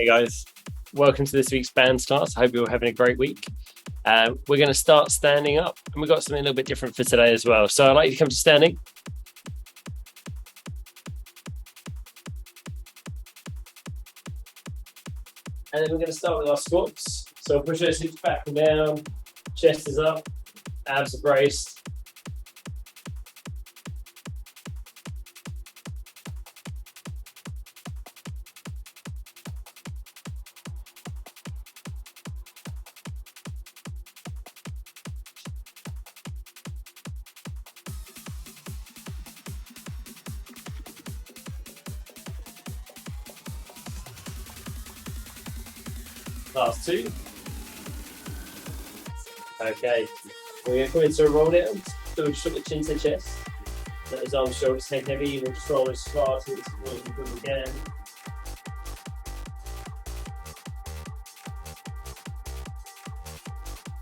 guys, welcome to this week's band starts. I hope you're having a great week. We're going to start standing up, and we've got something a little bit different for today as well. So I'd like you to come to standing. And then we're going to start with our squats. So push those hips back and down, chest is up, abs are braced. Last two. Okay, we're going to come into a roll down. So we'll just put the chin to the chest. Let his arms, shoulders, head heavy. We'll just roll as far as we can.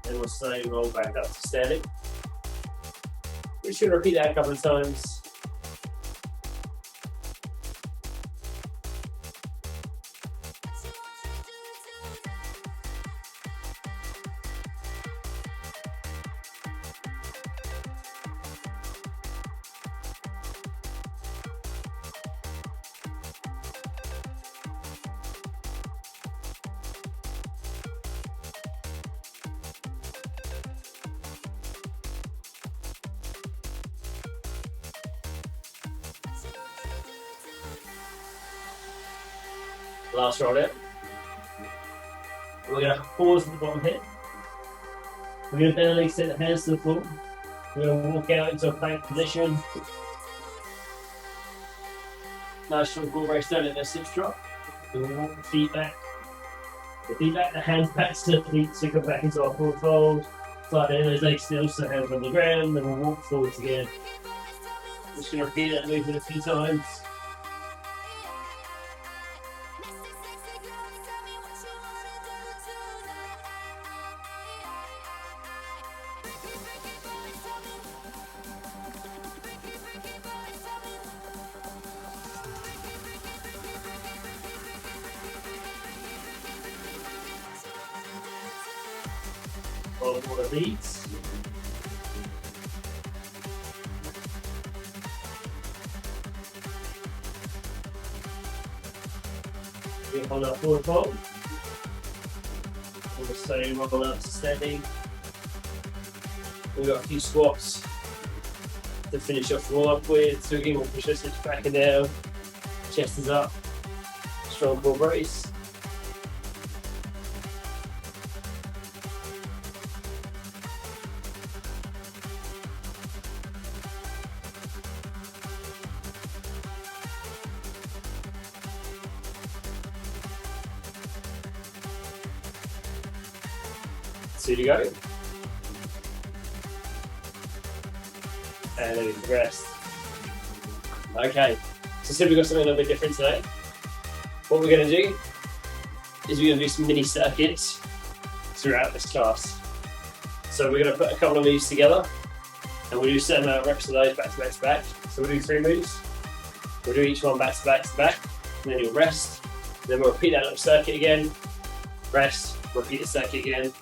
Then we'll slowly roll back up to standing. We're just going to repeat that a couple of times. Last roll out. We're going to pause at the bottom here. We're going to bend the legs, set the hands to the floor. We're going to walk out into a plank position. Nice short core brace down in a sit drop. We'll walk the feet back. The hands back to the feet, so come back into our forward fold. Slide down those legs still, so hands on the ground, then we'll walk forwards again. Just going to repeat that movement a few times. One more of these. We hold our forward fold. We'll stay roll out to standing. We've got a few squats to finish off the warm up with. So again, we'll push those hips back and down. Chest is up. Strong core brace. Two to go. And then we can rest. Okay, so since we've got something a little bit different today, what we're going to do is we're going to do some mini circuits throughout this class. So we're going to put a couple of moves together and we'll do a certain amount of reps of those back to back to back. So we'll do 3 moves. We'll do each one back to back to back, and then you'll rest. Then we'll repeat that little circuit again, rest, repeat the circuit again,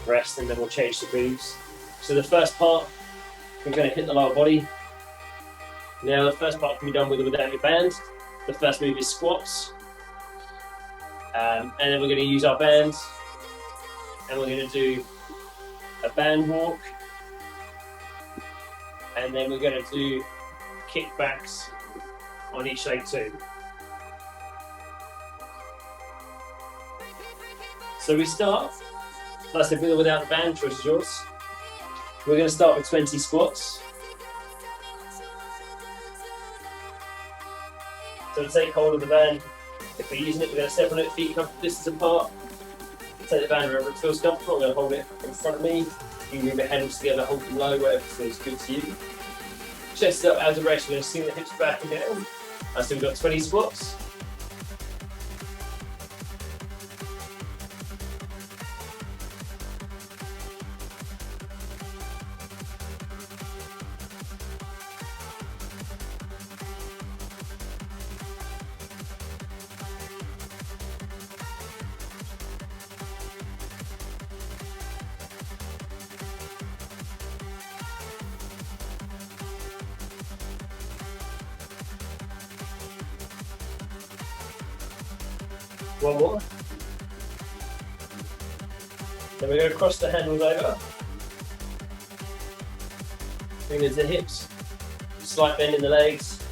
rest, and then we'll change the moves. So the first part, we're going to hit the lower body. Now the first part can be done with or without your band. The first move is squats. And then we're going to use our bands. And we're going to do a band walk. And then we're going to do kickbacks on each leg too. So we start. Like I said, with or without the band, choice is yours. We're going to start with 20 squats. So take hold of the band. If we're using it, we're going to step on it, feet comfortable distance apart. Take the band wherever it feels comfortable. I'm going to hold it in front of me. You can move the handles together, hold them low, whatever feels good to you. Chest up, as a rest. We're going to swing the hips back and down. So we've got 20 squats. One more. Then we're going to cross the handles over. Fingers to hips. Slight bend in the legs.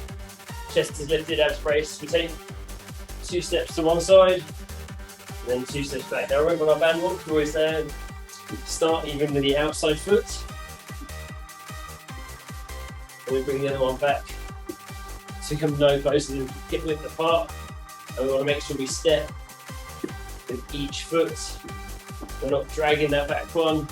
Chest is lifted, abs braced. We take 2 steps to one side, then 2 steps back. Now remember our band walk, we're always there. Start even with the outside foot. And we bring the other one back. So come no closer and hip width apart. And we want to make sure we step with each foot. We're not dragging that back one.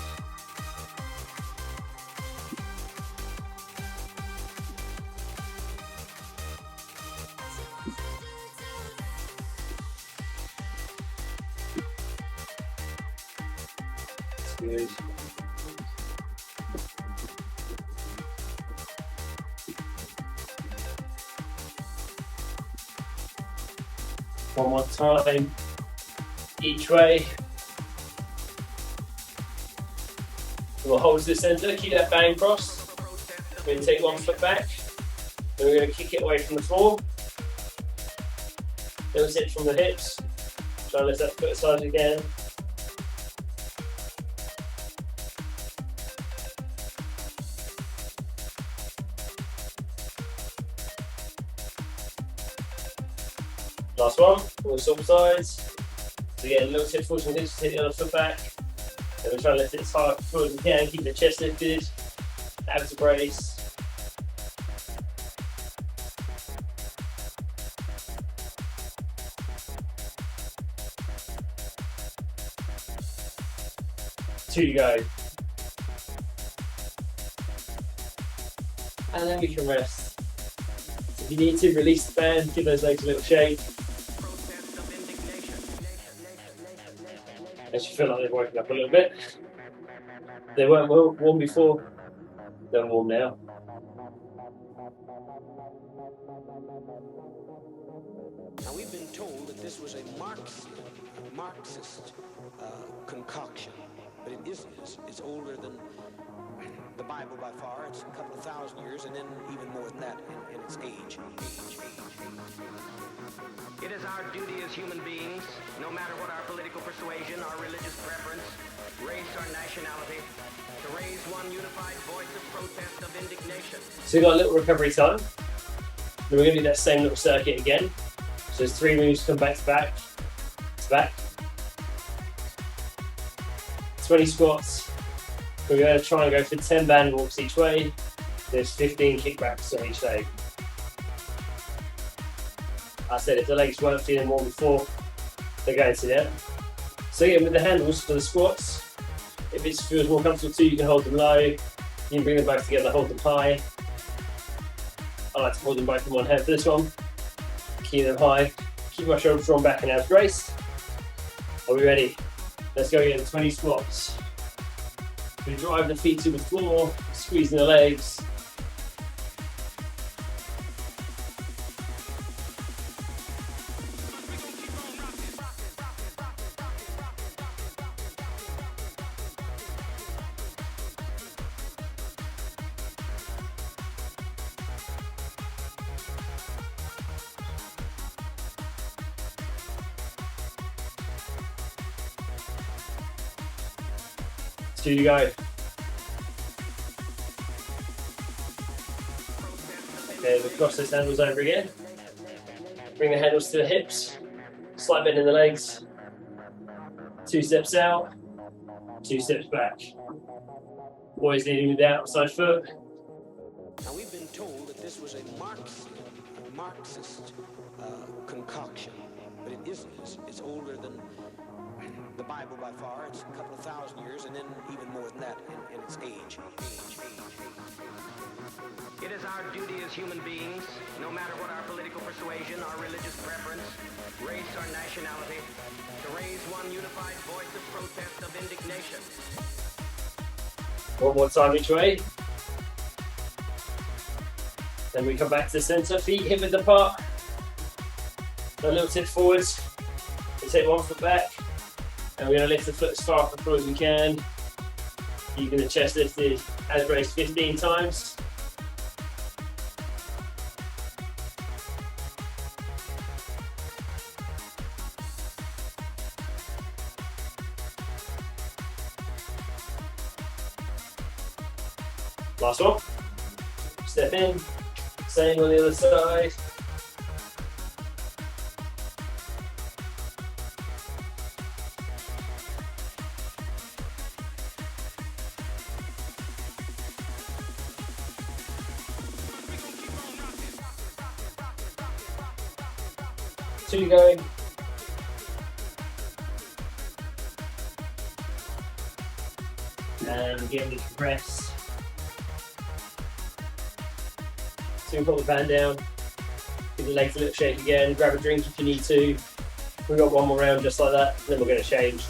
Good. One more time, each way. We'll hold to the centre, keep that bang cross. We're going to take 1 foot back, then we're going to kick it away from the floor. Then we'll sit from the hips, try and lift that foot aside again. Last one, we'll swap sides. So again, a little tip forward from the hips, take the other foot back. And we'll try and lift it as hard as we can, keep the chest lifted, abs braced. Two to go. And then we can rest. So if you need to, release the band, give those legs a little shake. As you feel like they're waking up a little bit. They weren't warm before, they're warm now. Now we've been told that this was a Marxist concoction, but it isn't. It's older than the Bible by far. It's a couple of thousand years, and then even more than that in its age. It is our duty as human beings, no matter what our political persuasion, our religious preference, race or nationality, to raise one unified voice of protest, of indignation. So we've got a little recovery time. Then we're going to do that same little circuit again. So there's 3 moves, come back to back, to back. 20 squats. We're going to try and go for 10 band walks each way. There's 15 kickbacks on each leg. I said if the legs weren't feeling warm before, they're going to there. So again, with the handles for the squats, if it feels more comfortable too, you can hold them low. You can bring them both together, hold them high. I like to hold them both in one hand for this one. Keep them high. Keep my shoulders drawn back and abs braced. Are we ready? Let's go again, 20 squats. We drive the feet to the floor, squeezing the legs. Two to go. Okay, we cross those handles over again. Bring the handles to the hips. Slight bend in the legs. 2 steps out. 2 steps back. Always leading with the outside foot. Now we've been told that this was a Marxist concoction, but it isn't. It's older than the Bible by far. It's a couple of thousand years, and then even more than that in its age. It is our duty as human beings, no matter what our political persuasion, our religious preference, race or nationality, to raise one unified voice of protest, of indignation. One more time each way. Then we come back to the centre, feet hip width apart. A little tip forwards. We take 1 foot back. And we're going to lift the foot as far off the floor as we can. Keeping the chest lifted, as raised 15 times. Last one. Step in. Same on the other side. Two going. And give it a press. So you can put the band down, give the legs a little shake again, grab a drink if you need to. We've got one more round just like that, and then we're going to change.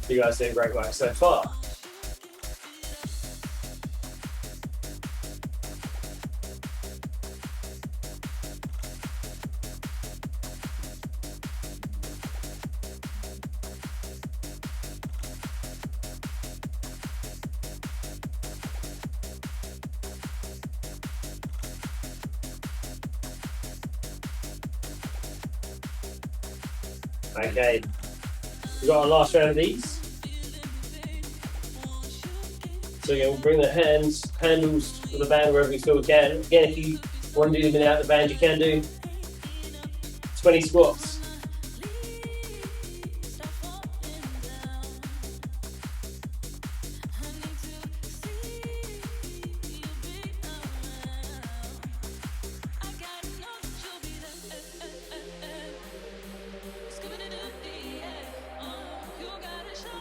You guys doing great work so far. Okay, we've got our last round of these. So yeah, we'll bring the handles to the band wherever you feel we can. Again, if you want to do them without the band, you can do 20 squats.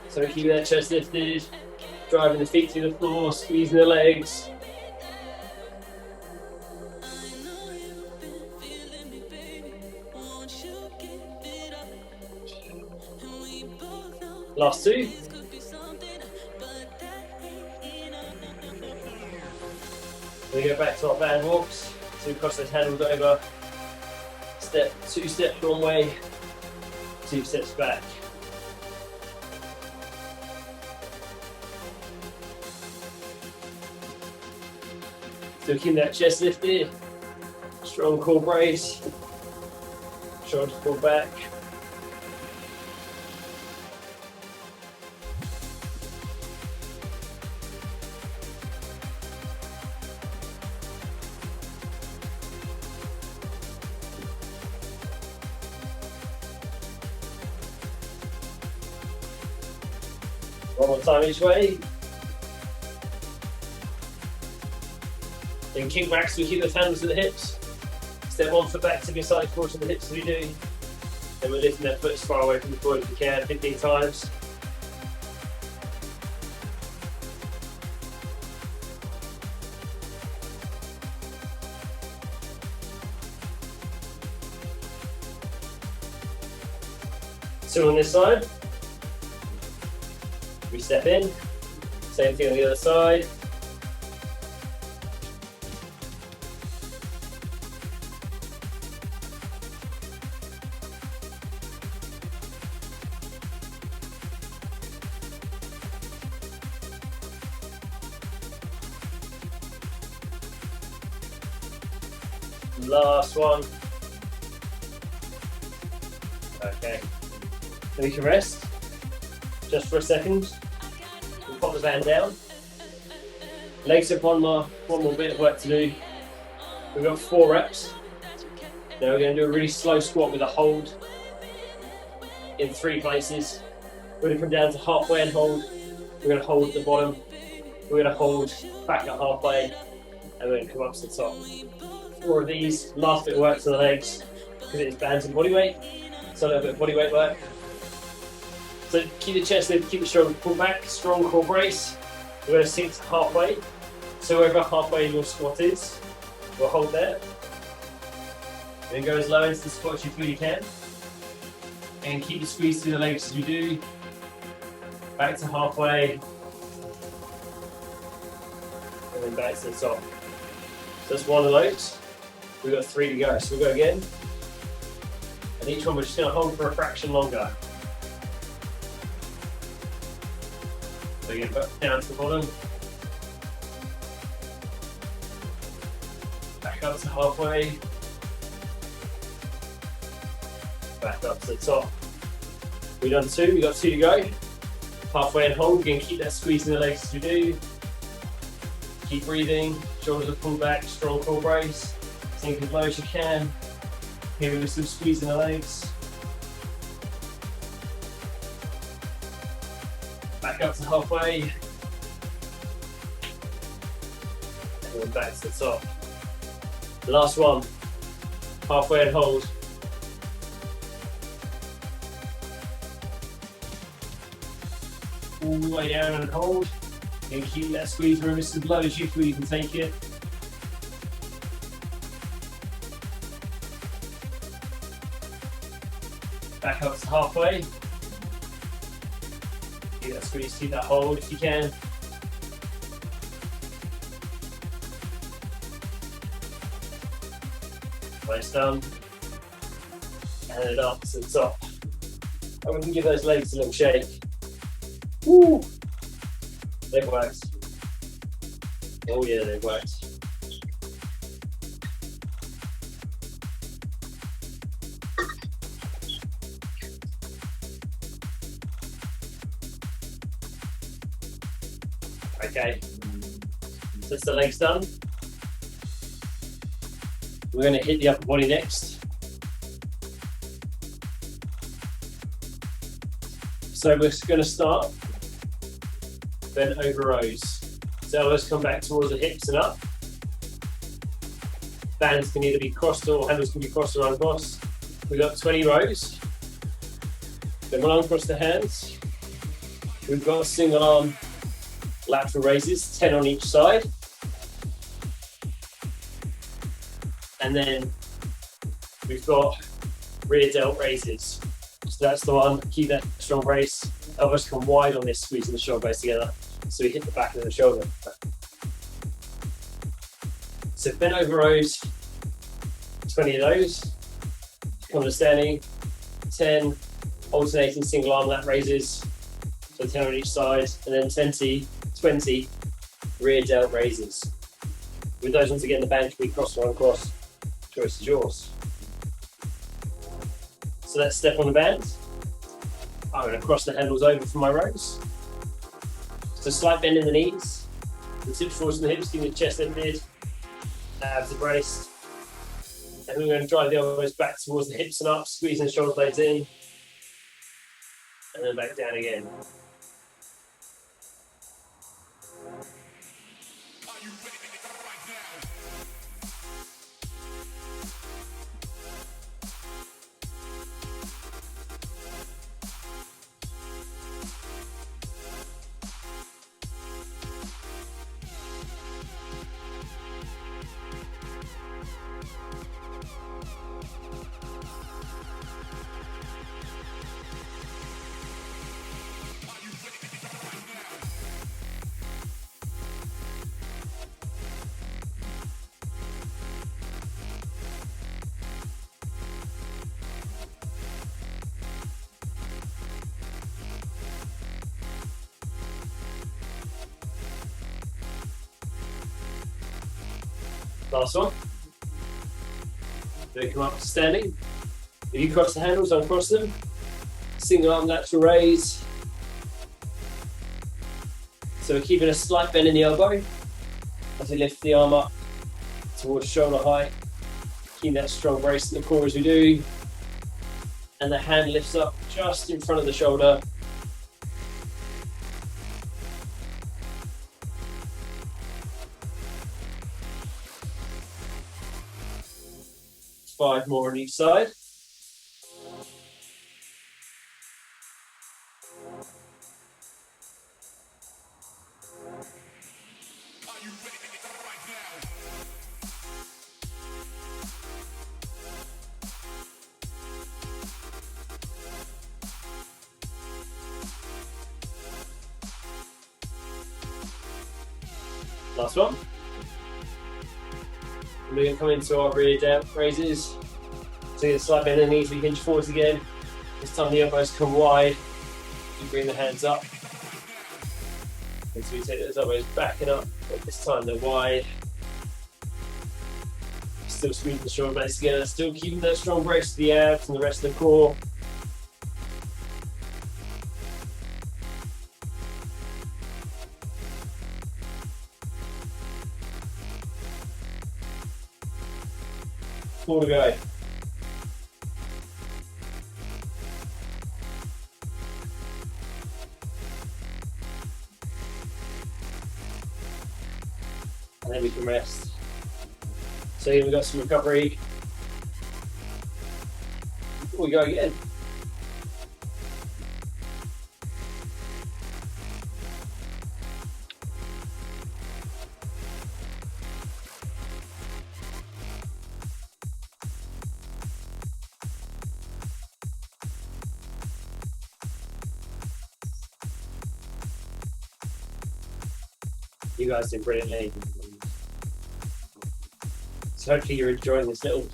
So keep that chest lifted, driving the feet through the floor, squeezing the legs. Last two. We go back to our band walks. So we cross those handles over. Two steps one way, 2 steps back. So keep that chest lifted, strong core brace, shoulders pull back. One more time each way. Then kick back, so we keep the hands to the hips. Step one foot back, tip your side forward to the hips as we do. Then we're lifting that foot as far away from the floor as we can, 15 times. So on this side, we step in, same thing on the other side. Last one. Okay. Then we can rest just for a second. We'll pop the band down. Legs up one more bit of work to do. We've got 4 reps. Now we're going to do a really slow squat with a hold in 3 places. We're going to come down to halfway and hold. We're going to hold at the bottom. We're going to hold back at halfway, and we're going to come up to the top. 4 of these. Last bit of work to the legs because it is bands and body weight. So a little bit of body weight work. So keep the chest lifted, keep the shoulder pulled back, strong core brace. We're going to sink to halfway. So wherever halfway your squat is, we'll hold there. Then go as low into the squat as you feel you can. And keep the squeeze through the legs as you do. Back to halfway. And then back to the top. So that's one of those. We've got 3 to go. So we'll go again. And each one we're just going to hold for a fraction longer. So again, back down to the bottom. Back up to halfway. Back up to the top. We've done 2, we've got 2 to go. Halfway and hold, again keep that squeeze in the legs as we do. Keep breathing, shoulders are pulled back, strong core brace. Sink as low as you can. Here with some squeeze in the legs. Back up to halfway. And then back to the top. Last one, halfway and hold. All the way down and hold. And keep that squeeze room as low as you feel you can take it. Back up to halfway. Keep that squeeze, keep that hold if you can. Nice done. And then up to the top. And we can give those legs a little shake. Woo! They've worked. Oh yeah, they've worked. Okay, so that's the legs done. We're going to hit the upper body next. So we're going to start bent over rows. So elbows come back towards the hips and up. Bands can either be crossed or handles can be crossed or uncrossed. We've got 20 rows. Then we'll uncross the hands. We've got single arm lateral raises, 10 on each side. And then we've got rear delt raises. So that's the one, keep that strong brace. Elbows come wide on this, squeezing the shoulder blades together. So we hit the back of the shoulder. So bent over rows, 20 of those. Come to standing, 10 alternating single arm lat raises. So 10 on each side, and then 20 rear delt raises. With those ones again, the band can be crossed or uncrossed. Choice is yours. So let's step on the band. I'm going to cross the handles over from my rows. So slight bend in the knees. The tips forward from the hips, keeping the chest lifted. Abs braced. And we're going to drive the elbows back towards the hips and up, squeezing the shoulder blades in. And then back down again. Last one. Then come up to standing. If you cross the handles, uncross them. Single arm lateral raise. So we're keeping a slight bend in the elbow as we lift the arm up towards shoulder height. Keep that strong brace in the core as we do. And the hand lifts up just in front of the shoulder. Five more on each side. Last one. We're going to come into our rear delt raises. So you're going to slide bend the knees, we hinge forwards again. This time the elbows come wide. You bring the hands up. And so we take those elbows back and up, but this time they're wide. Still squeezing the shoulder blades together, still keeping that strong brace to the abs and the rest of the core. Four to go. And then we can rest. So here we've got some recovery. Before we go again. You guys did brilliantly. So hopefully you're enjoying this little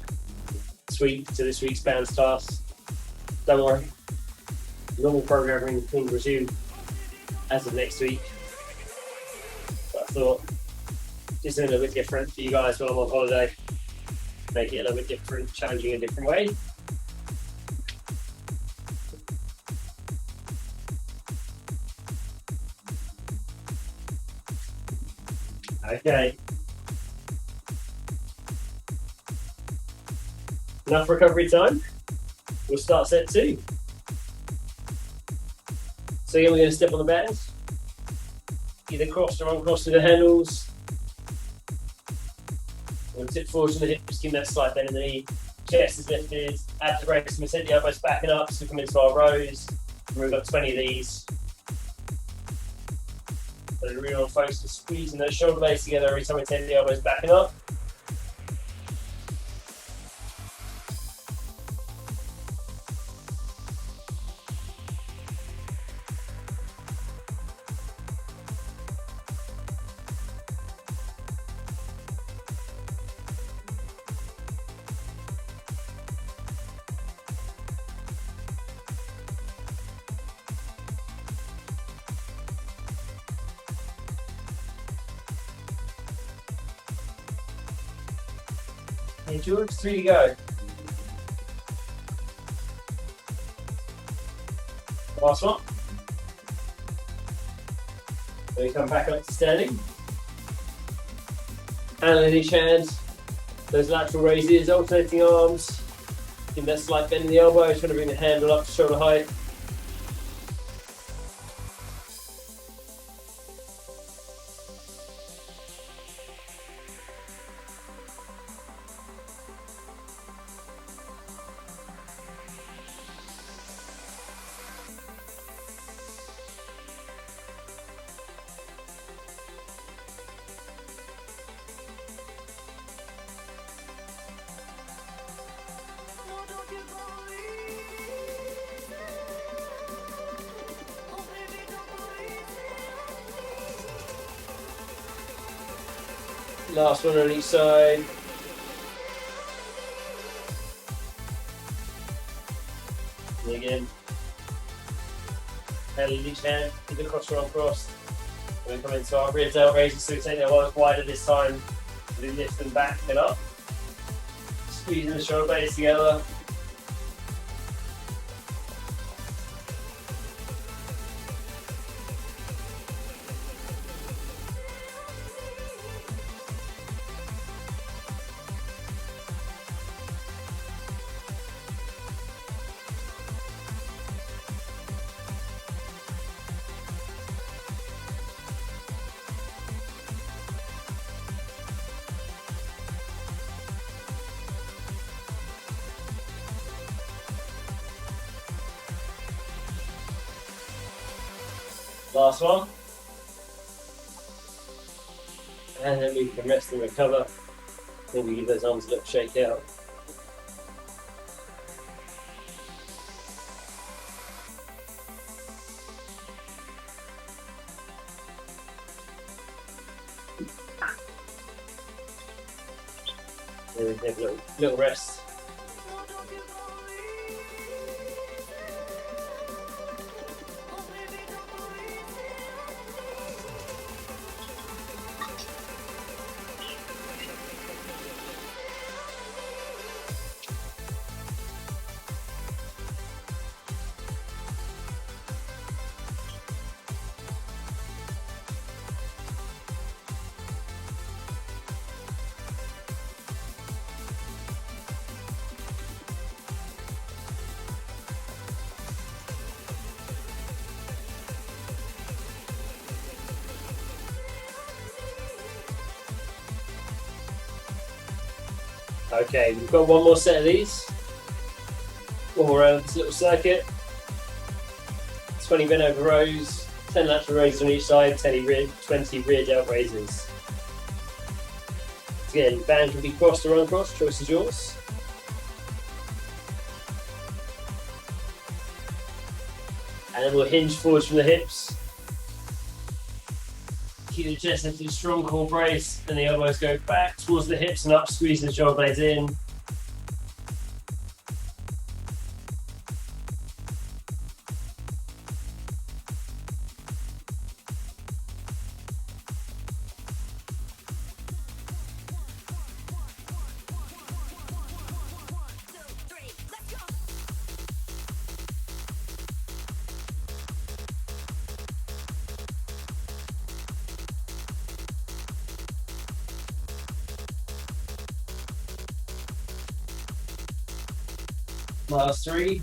tweak to this week's bounce class. Don't worry, normal programming can resume as of next week. But I thought just something a little bit different for you guys while I'm on holiday. Make it a little bit different, challenging in a different way. Okay. Enough recovery time. We'll start set 2. So again, we're going to step on the bands. Either crossed or uncrossed to the handles. We'll tip forward from the hip, just give that slight bend in the knee. Chest is lifted, abs are braced, we set the elbows back and up, so we come into our rows. We've got 20 of these. So really want to focus on squeezing those shoulder blades together every time we take the elbows back and up. Hey George, 3 to go. Last one. Then we come back up to standing. Hand in each hand. Those lateral raises, alternating arms. Give that slight bend in the elbow, trying to bring the handle up to shoulder height. Last one on each side. And again, hand in each hand, keep the cross or uncrossed. And we come into our rear delt raises, so we take the elbows wider this time. We lift them back and up. Squeezing the shoulder blades together. Last one. And then we can rest and recover. Maybe give those arms a little shake out. And then have a little rest. Okay, we've got one more set of these. One more round of this little circuit. 20 bent over rows, 10 lateral raises on each side, 20 rear delt raises. Again, band can be crossed or uncrossed, choice is yours. And then we'll hinge forwards from the hips. Keep the chest into a strong core brace, and the elbows go back towards the hips and up, squeezing the shoulder blades in. Last 3.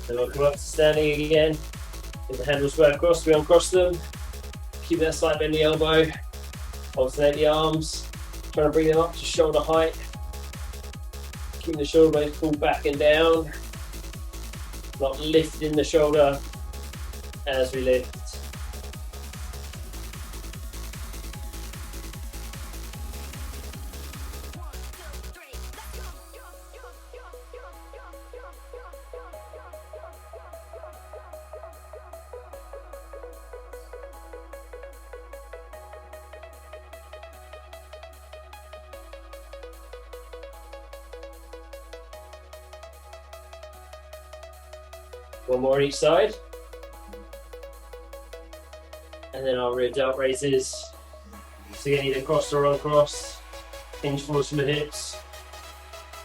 Then we'll come up to standing again. If the handles go across, we uncross them. Keep that slight bend in the elbow. Alternate the arms. Trying to bring them up to shoulder height. Keep the shoulder blades pulled back and down. Not lifting the shoulder as we lift. One more on each side. And then our rear delt raises. So again, either crossed or uncrossed. Hinge forwards from the hips.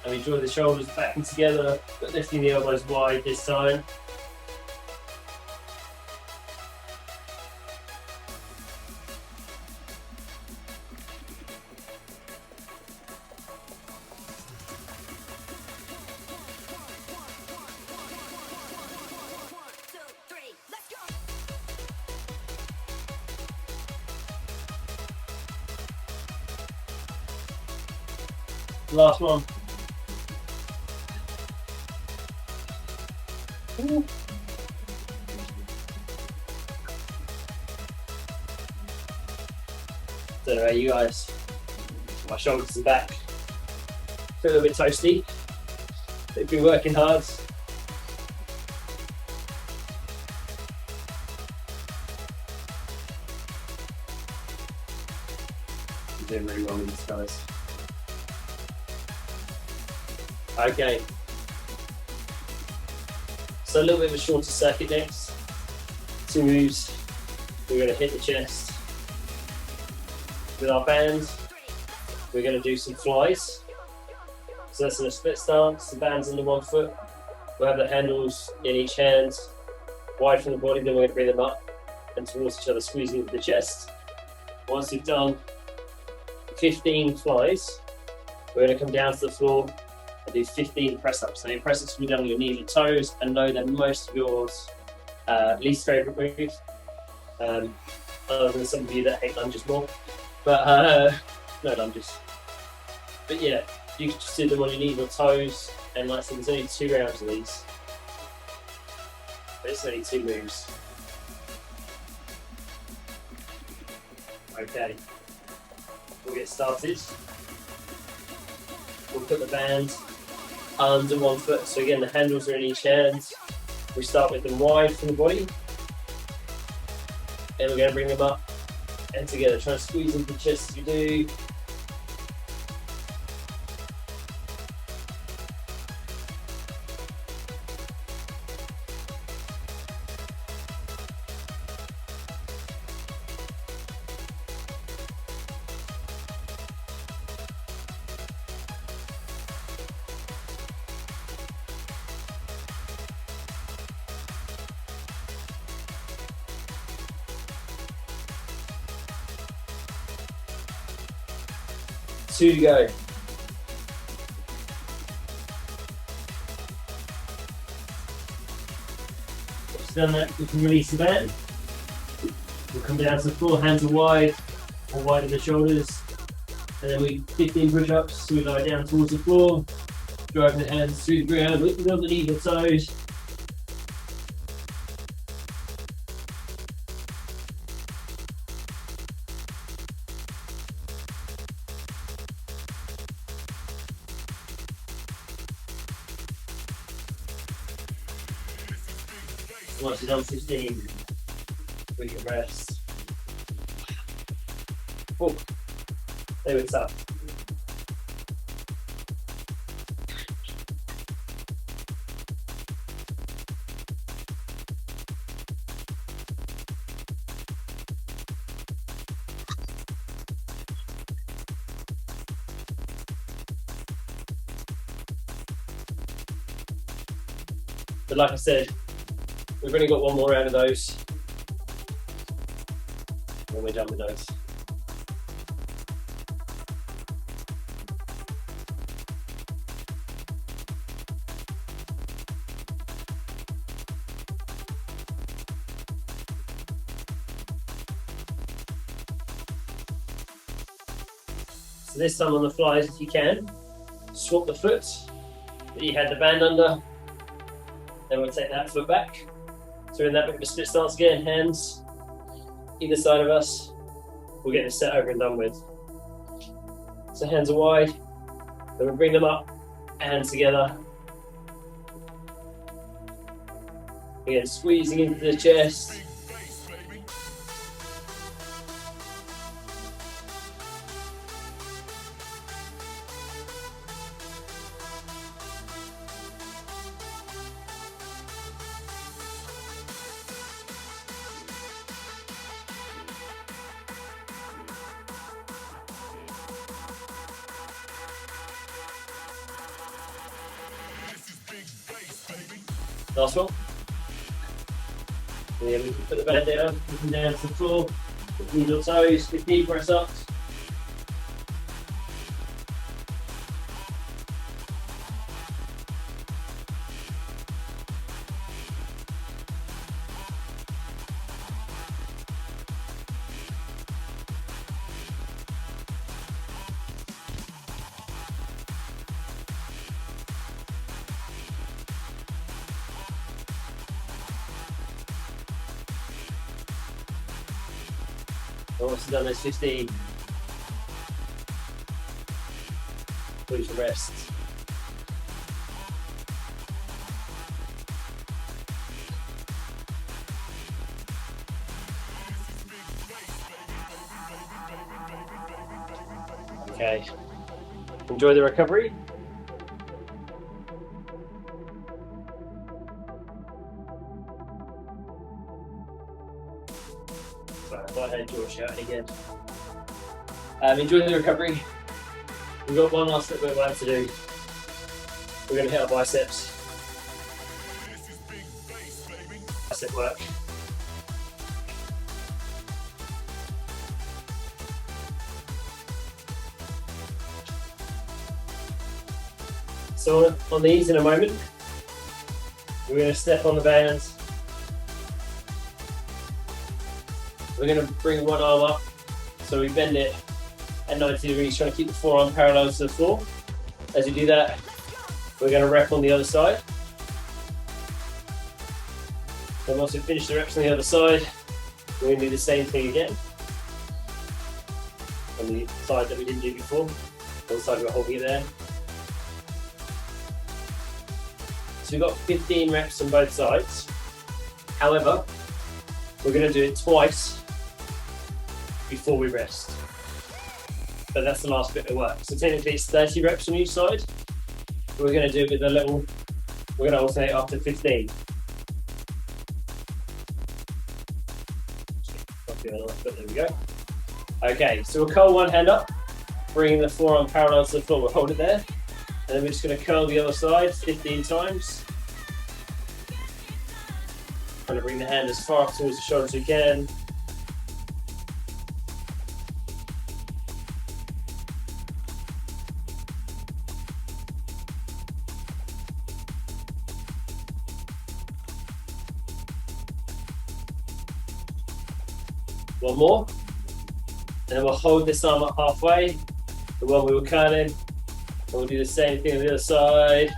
And we draw the shoulders back and together, but lifting the elbows wide this time. Last one. Ooh. Don't know about you guys. My shoulders and back feel a little bit toasty. They've been working hard. I'm doing really well with this, guys. Okay, so a little bit of a shorter circuit next. 2 moves. We're going to hit the chest with our band. We're going to do some flies. So that's in a split stance. The band's under 1 foot. We'll have the handles in each hand, wide from the body. Then we're going to bring them up and towards each other, squeezing into the chest. Once we've done 15 flies, we're going to come down to the floor. Do 15 press-ups. So your press-ups will be done on your knees and toes, and know that most of yours least favourite move, other than some of you that hate lunges more. But no lunges. But yeah, you can just do them on your knees or toes, and like I said, there's only 2 rounds of these. But it's only 2 moves. Okay, we'll get started. We'll put the band under 1 foot, so again the handles are in each hand. We start with them wide from the body, and we're going to bring them up and together. Try to squeeze into the chest as we do. Two to go. Once done that, we can release the band. We'll come down to the floor, hands are wide, or wide of the shoulders. And then we 15 push-ups, so we lie down towards the floor, driving the hands through the ground, lifting underneath the toes. Once you're done 15, we can rest. Oh, they were tough. But like I said, we've only got one more round of those when we're done with those. So this time on the flies, if you can, swap the foot that you had the band under, then we'll take that foot back. So we're in that bit of a split stance again, hands either side of us. We'll get this set over and done with. So hands are wide, then we bring them up, hands together. Again, squeezing into the chest. Last one. And then we can put the band down, looking down to the floor, knees or toes, 15 press ups. Once done those 15, please rest. Okay, enjoy the recovery. Sorry, I thought I had George shouting again. Enjoy the recovery. We've got one last bit we're about to do. We're going to hit our biceps. Bicep work. So on these in a moment, we're going to step on the bands. We're going to bring one arm up, so we bend it at 90 degrees, trying to keep the forearm parallel to the floor. As you do that, we're going to rep on the other side. And once we finish the reps on the other side, we're going to do the same thing again. On the side that we didn't do before, on the side we're holding it there. So we've got 15 reps on both sides. However, we're going to do it twice before we rest. But that's the last bit of work. So technically it's 30 reps on each side. We're going to do it with a little, we're going to alternate after 15. There we go. Okay, so we'll curl one hand up, bringing the forearm parallel to the floor. We'll hold it there. And then we're just going to curl the other side 15 times. Trying to bring the hand as far up towards the shoulder as we can. One more. And then we'll hold this arm up halfway, the one we were curling. And we'll do the same thing on the other side.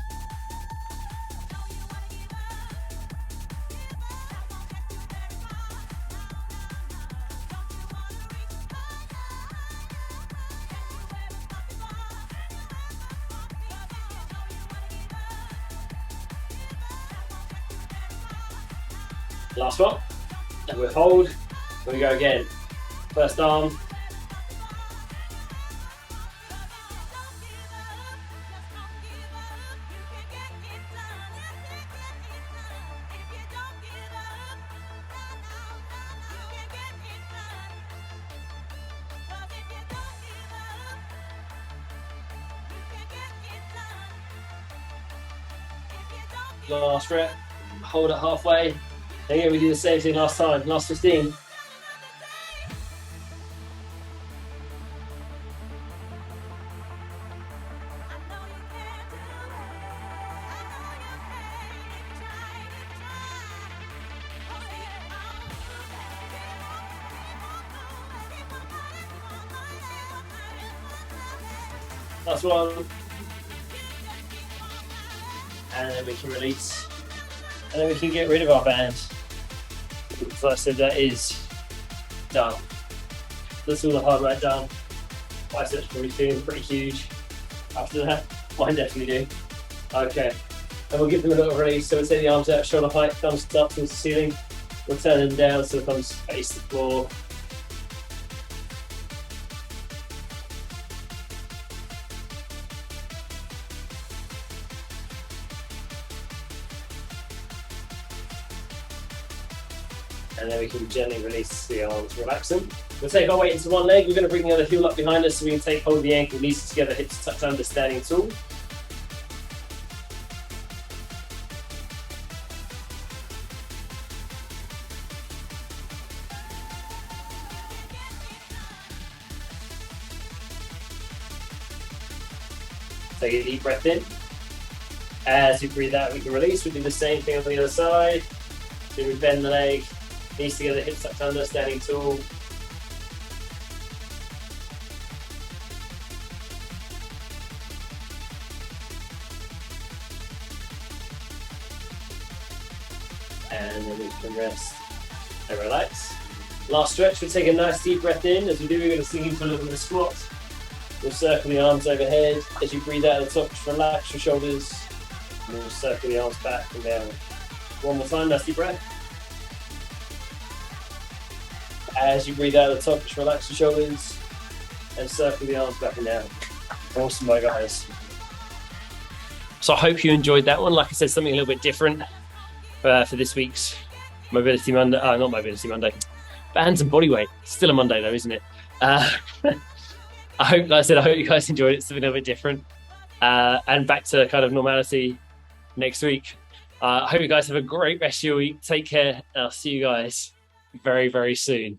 Last one. And we'll hold. Here we go again. First arm. Last rep. Hold it halfway. Again, we do the same thing last time. Last 15. Last one. And then we can release. And then we can get rid of our band. So I said that is done. That's all the hard work done. Biceps probably feeling pretty huge after that. Mine definitely do. Okay. And we'll give them a little release. So we'll take the arms out, shoulder height, thumbs up towards the ceiling. We'll turn them down so the thumbs face the floor. And then we can gently release the arms, relax them. We'll take our weight into one leg. We're going to bring the other heel up behind us so we can take hold of the ankle, knees together, hips touch under, standing tall. Take a deep breath in. As you breathe out, we can release. We do the same thing on the other side. So we bend the leg. Knees together, hips tucked under, standing tall. And then we can rest and relax. Last stretch, we'll take a nice deep breath in. As we do, we're going to sink into a little bit of squat. We'll circle the arms overhead. As you breathe out at the top, just relax your shoulders. And we'll circle the arms back and down. One more time, nice deep breath. As you breathe out at the top, just relax your shoulders and circle the arms back and down. Awesome, my guys. So I hope you enjoyed that one. Like I said, something a little bit different for this week's Mobility Monday. Not Mobility Monday. Bands and Bodyweight. Still a Monday though, isn't it? I hope you guys enjoyed it. Something a little bit different. And back to kind of normality next week. I hope you guys have a great rest of your week. Take care. And I'll see you guys very, very soon.